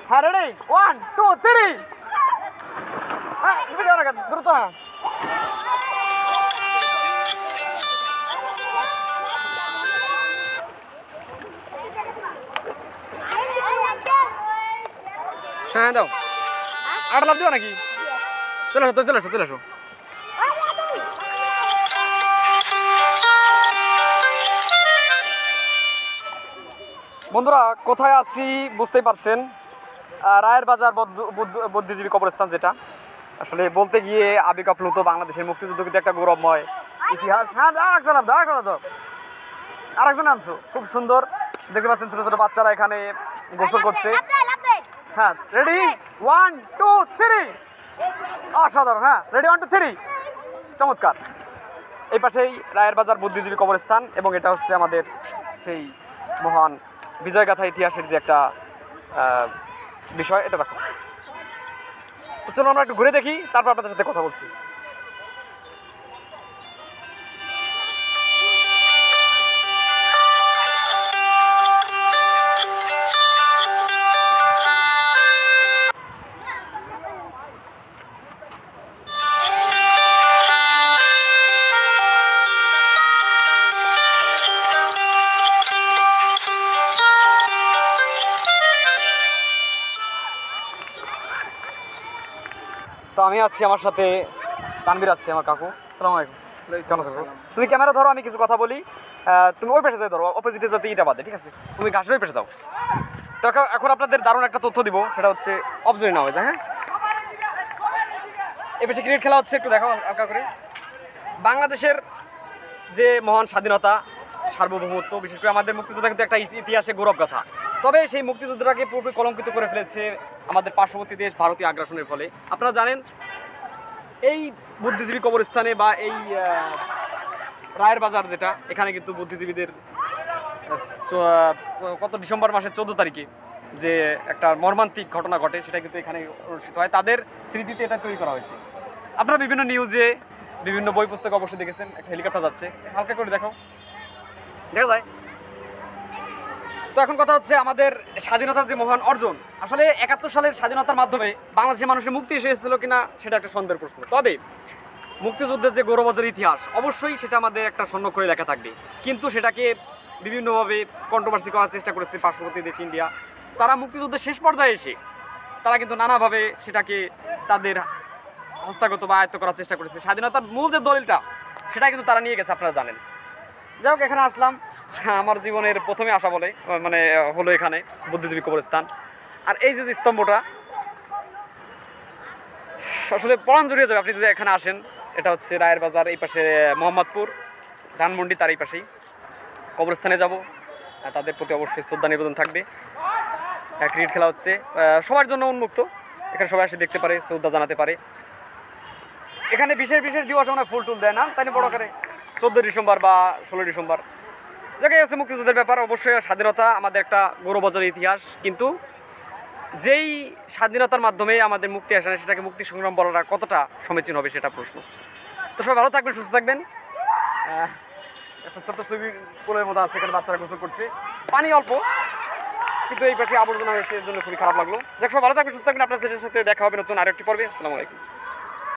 হ্যাঁ রেডি 1 2 3 হ্যাঁ ভিডিও রাখা দ্রুত হ্যাঁ হ্যাঁ দাও আর লাভ দিও নাকি চলে আসো চলে আসো চলে আসো বন্ধুরা কোথায় আছি বুঝতেই পারছেন রায়ের বাজার বুদ্ধিজীবী কবরস্থান যেটা আসলে বলতে গিয়ে আবেগ আপ্লুত বাংলাদেশের মুক্তিযুদ্ধ কিন্তু একটা গৌরবময় ইতিহাস হ্যাঁ আরেকজন আনছো খুব সুন্দর দেখতে পাচ্ছেন ছোট ছোট বাচ্চারা এখানে গোসল করছে হ্যাঁ রেডি 1 2 3 অসাধারণ হ্যাঁ রেডি 1 2 3 চমৎকার এই পাশেই রায়ের বাজার বুদ্ধিজীবী কবরস্থান এবং এটা হচ্ছে আমাদের সেই মহান বিজয়গাথা ইতিহাসের যে একটা বিষয় এটা দেখো তো চলো আমরা একটু ঘুরে দেখি তারপর আপনাদের সাথে কথা বলছি তো আমি আছি আমার সাথে তানভীর আছে আমার কাকু আসসালামু আলাইকুম কেমন আছো তুমি ক্যামেরা ধরো আমি কিছু কথা বলি তুমি ওই পাশে যাই ধরো অপোজিটে যাতে ইটা বাদে ঠিক আছে তুমি ঘাসের ওই পাশে যাও তো এখন আপনাদের দারুণ একটা তথ্য দিব সেটা হচ্ছে অবজরি না হয়েছে হ্যাঁ এই পাশে ক্রিকেট খেলা হচ্ছে একটু দেখো হালকা করে বাংলাদেশের যে মহান স্বাধীনতা সার্বভৌমত্ব বিশেষ করে আমাদের মুক্তিযোদ্ধা কিন্তু একটা ইতিহাসে গৌরব গাথা তবে সেই মুক্তিযুদ্ধটাকে পুরোপুরি কলঙ্কিত করে ফেলেছে আমাদের পার্শ্ববর্তী দেশ ভারতীয় আগ্রাসনের ফলে আপনারা জানেন এই বুদ্ধিজীবী কবরস্থানে বা এই রায়ের বাজার যেটা এখানে কিন্তু বুদ্ধিজীবীদের কত ডিসেম্বর মাসের 14 তারিখে যে একটা মর্মান্তিক ঘটনা ঘটে সেটা কিন্তু এখানে অনুষ্ঠিত হয় তাদের স্মৃতিতে এটা তৈরি করা হয়েছে আপনারা বিভিন্ন নিউজে বিভিন্ন বই পুস্তকে অবশ্যই দেখেছেন একটা হেলিকপ্টার যাচ্ছে হালকা করে দেখো দেখা যায় তো এখন কথা হচ্ছে আমাদের স্বাধীনতার যে মহান অর্জন আসলে 71 সালের স্বাধীনতার মাধ্যমে বাংলাদেশের মানুষের মুক্তি এসেছিল কিনা সেটা একটা সন্দেহের প্রশ্ন তবে মুক্তিযুদ্ধের যে গৌরবজ্জ্বল ইতিহাস অবশ্যই সেটা আমাদের একটা স্বর্ণাক্ষরে লেখা থাকবে কিন্তু সেটাকে বিভিন্নভাবে কন্ট্রোভার্সি করার চেষ্টা করেছে পার্শ্ববর্তী দেশ ইন্ডিয়া তারা মুক্তিযুদ্ধের শেষ পর্যায়ে এসে তারা কিন্তু নানাভাবে সেটাকে তাদের হস্তগত বা আয়ত্ত করার চেষ্টা করেছে স্বাধীনতার মূল যে দলিলটা সেটা কিন্তু তারা নিয়ে গেছে আপনারা জানেন যাই হোক এখানে আসলাম আমার জীবনের প্রথমে আসা বলে মানে হলো এখানে বুদ্ধিজীবী কবরস্থান আর এই যে স্তম্ভটা আসলে পরাণ জড়িয়ে যাবে আপনি যদি এখানে আসেন এটা হচ্ছে রায়ের বাজার এই পাশে মোহাম্মদপুর ধানমন্ডি তার এই পাশেই কবরস্থানে যাব তাদের প্রতি অবশ্যই শ্রদ্ধা নিবেদন থাকবে ক্রিকেট খেলা হচ্ছে সবার জন্য উন্মুক্ত এখানে সবাই এসে দেখতে পারে শ্রদ্ধা জানাতে পারে এখানে বিশেষ বিশেষ দিবস আমরা ফুল টুল দেয় না তাই বড় করে 14 ডিসেম্বর বা 16 ডিসেম্বর জায়গায় আছে মুক্তিযুদ্ধের ব্যাপার অবশ্যই স্বাধীনতা আমাদের একটা গৌরবজ্জ্বল ইতিহাস কিন্তু যেই স্বাধীনতার মাধ্যমে আমাদের মুক্তি আসে সেটাকে মুক্তি সংগ্রাম বলাটা কতটা সমীচীন হবে সেটা প্রশ্ন তো সবাই ভালো থাকবেন সুস্থ থাকবেন একটা ছোট্ট সুইমিং পুলের মতো আছে এখানে বাচ্চারা গোসল করছে পানি অল্প কিন্তু এই পাশে আবর্জনা হয়েছে এর জন্য খুবই খারাপ লাগলো দেখ সবাই ভালো থাকবেন সুস্থ থাকবেন আপনাদের সাথে দেখা হবে নতুন আরেকটি পর্বে আসসালামু আলাইকুম